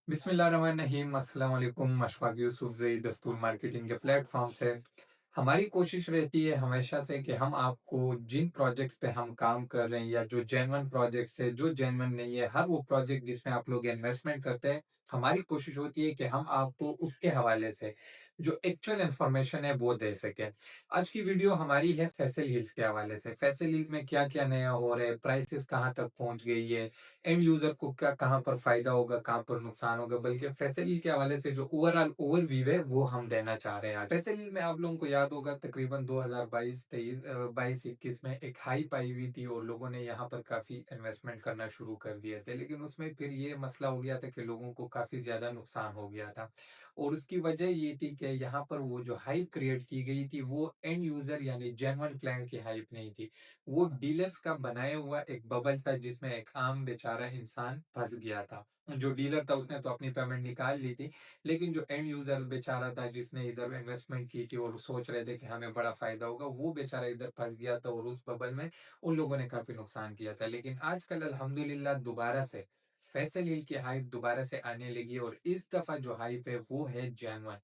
बिस्मिल्लाहिर्रहमानिर्रहीम अस्सलाम वालेकुम। अशफाक यूसुफ ज़ई दस्तूर मार्केटिंग के प्लेटफॉर्म से हमारी कोशिश रहती है हमेशा से कि हम आपको जिन प्रोजेक्ट्स पे हम काम कर रहे हैं या जो जेन्युइन प्रोजेक्ट्स है जो जेन्युइन नहीं है, हर वो प्रोजेक्ट जिसमें आप लोग इन्वेस्टमेंट करते हैं, हमारी कोशिश होती है कि हम आपको उसके हवाले से जो एक्चुअल इन्फॉर्मेशन है वो दे सकें। आज की वीडियो हमारी है फैसल हिल्स के हवाले से। फैसल हिल्स में क्या क्या नया हो रहा है, प्राइसेस कहाँ तक पहुंच गई है, एंड यूजर को क्या कहाँ पर फायदा होगा, कहाँ पर नुकसान होगा, बल्कि फैसल के हवाले से जो ओवरऑल ओवरव्यू है वो हम देना चाह रहे हैं आज। फैसल में आप लोगों को याद होगा तकरीबन 2022 23 22 21 में एक हाइप आई हुई थी और लोगों ने यहाँ पर काफी इन्वेस्टमेंट करना शुरू कर दिए थे, लेकिन उसमें फिर ये मसला हो गया था कि लोगों को काफी ज्यादा नुकसान हो गया था। और उसकी वजह ये थी कि यहाँ पर वो जो हाइप क्रिएट की गई थी वो एंड यूजर यानी जेन्युइन क्लाइंट की हाइप नहीं थी। वो डीलर्स का बनाया हुआ एक बबल था जिसमें एक आम बेचारा इंसान फंस गया था। जो डीलर था उसने तो अपनी पेमेंट निकाल ली थी, लेकिन जो एंड यूजर बेचारा था जिसने इधर इन्वेस्टमेंट की थी और सोच रहे थे कि हमें बड़ा फायदा होगा, वो बेचारा इधर फंस गया था और उस बबल में उन लोगों ने काफी नुकसान किया था। लेकिन आजकल अल्हम्दुलिल्लाह दोबारा से फैसल हिल की हाइप दोबारा से आने लगी और इस दफा जो हाइप है वो है जेन्युइन।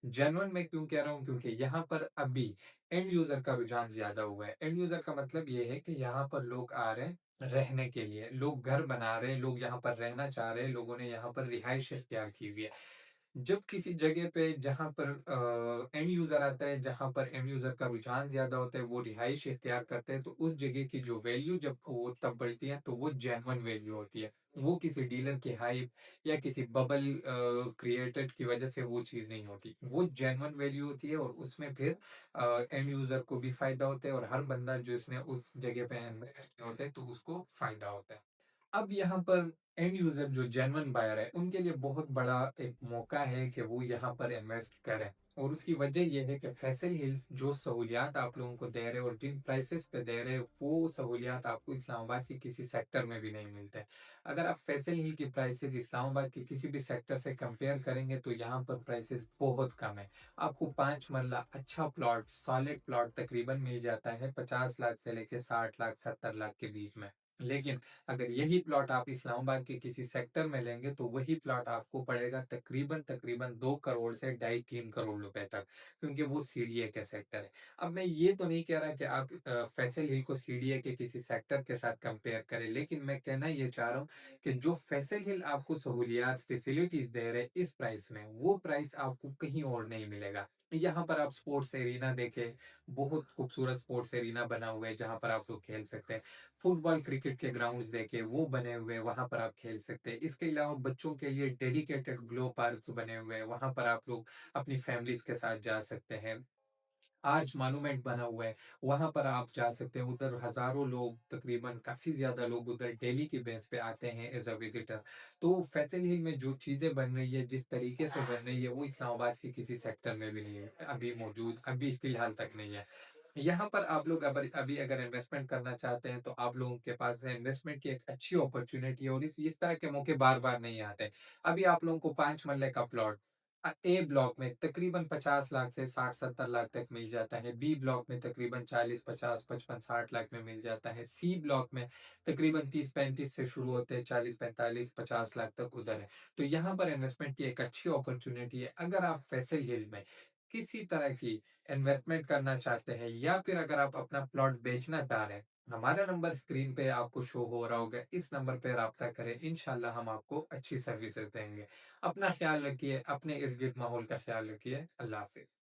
जेन्युइन मैं क्यों कह रहा हूँ, क्योंकि यहाँ पर अभी एंड यूजर का रुझान ज्यादा हुआ है। एंड यूजर का मतलब ये है कि यहाँ पर लोग आ रहे हैं रहने के लिए, लोग घर बना रहे हैं, लोग यहाँ पर रहना चाह रहे हैं, लोगों ने यहाँ पर रिहाइश इख्तियार की हुई है। जब किसी जगह पे जहाँ पर एंड यूजर आता है, जहाँ पर एंड यूजर का रुझान ज्यादा होता है, वो रिहाइश इख्तियार करते हैं, तो उस जगह की जो वैल्यू जब वो तब बढ़ती है तो वो जेन्युइन वैल्यू होती है। वो किसी डीलर की हाइप या किसी बबल क्रिएटेड की वजह से वो चीज नहीं होती, वो जेन्युइन वैल्यू होती है और उसमें फिर एंड यूजर को भी फायदा होता है और हर बंदा जिसने उस जगह पे इन्वेस्ट किया होता है तो उसको फायदा होता है। अब यहाँ पर एंड यूजर जो जेन्युइन बायर है उनके लिए बहुत बड़ा एक मौका है कि वो यहाँ पर इन्वेस्ट करें। और उसकी वजह यह है कि फैसल हिल्स जो सहूलियात आप लोगों को दे रहे हैं और जिन प्राइसेस पे दे रहे हैं वो सहूलियात आपको इस्लामाबाद के किसी सेक्टर में भी नहीं मिलते। अगर आप फैसल हिल की प्राइसेस इस्लामाबाद के किसी भी सेक्टर से कंपेयर करेंगे तो यहाँ पर प्राइसेस बहुत कम है। आपको 5 मरला अच्छा प्लॉट, सॉलिड प्लॉट तकरीबन मिल जाता है 50 लाख से लेके 60 लाख 70 लाख के बीच में। लेकिन अगर यही प्लॉट आप इस्लामाबाद के किसी सेक्टर में लेंगे तो वही प्लॉट आपको पड़ेगा तकरीबन तकरीबन 2 करोड़ से 2.5 3 करोड़ रुपए तक, क्योंकि वो सीडीए के सेक्टर है। अब मैं ये तो नहीं कह रहा कि आप फैसल हिल को सीडीए के किसी सेक्टर के साथ कंपेयर करें, लेकिन मैं कहना ये चाह रहा हूँ कि जो फैसल हिल आपको सहूलियात फैसिलिटीज दे रहे हैं इस प्राइस में, वो प्राइस आपको कहीं और नहीं मिलेगा। यहाँ पर आप स्पोर्ट्स एरिना देखें, बहुत खूबसूरत स्पोर्ट्स एरिना बना हुआ है जहाँ पर आप लोग खेल सकते हैं। फुटबॉल क्रिकेट के ग्राउंड्स देखे वो बने हुए हैं, वहां पर आप खेल सकते हैं। इसके अलावा बच्चों के लिए डेडिकेटेड ग्लो पार्क्स बने हुए हैं, वहां पर आप लोग अपनी फैमिलीज के साथ जा सकते हैं। आर्च मॉन्यूमेंट बना हुआ है, वहां पर आप जा सकते हैं। उधर हजारों लोग, तकरीबन काफी ज्यादा लोग उधर डेली की बेस पे आते हैं एज अ विजिटर। तो फैसल हिल में जो चीजें बन रही है, जिस तरीके से बन रही है, वो इस्लामाबाद के किसी सेक्टर में भी नहीं है अभी मौजूद, अभी फिलहाल तक नहीं है। यहाँ पर आप लोग अगर अभी अगर इन्वेस्टमेंट करना चाहते हैं तो आप लोगों के पास इन्वेस्टमेंट की एक अच्छी अपॉर्चुनिटी है और इस तरह के मौके बार बार नहीं आते। अभी आप लोगों को 5 मरले का प्लॉट ए ब्लॉक में तकरीबन 50 लाख से 60 70 लाख तक मिल जाता है, बी ब्लॉक में तकरीबन 40 50 55 60 लाख में मिल जाता है, सी ब्लॉक में तकरीबन 30 35 से शुरू होते हैं, 40 45 50 लाख तक उधर है। तो यहाँ पर इन्वेस्टमेंट की एक अच्छी अपॉर्चुनिटी है। अगर आप फैसल हिल में किसी तरह की इन्वेस्टमेंट करना चाहते हैं या फिर अगर आप अपना प्लॉट बेचना चाह रहे हैं, हमारा नंबर स्क्रीन पे आपको शो हो रहा होगा, इस नंबर पे राब्ता करें, इंशाल्लाह हम आपको अच्छी सर्विसेज देंगे। अपना ख्याल रखिए, अपने इर्द गिर्द माहौल का ख्याल रखिए। अल्लाह हाफिज।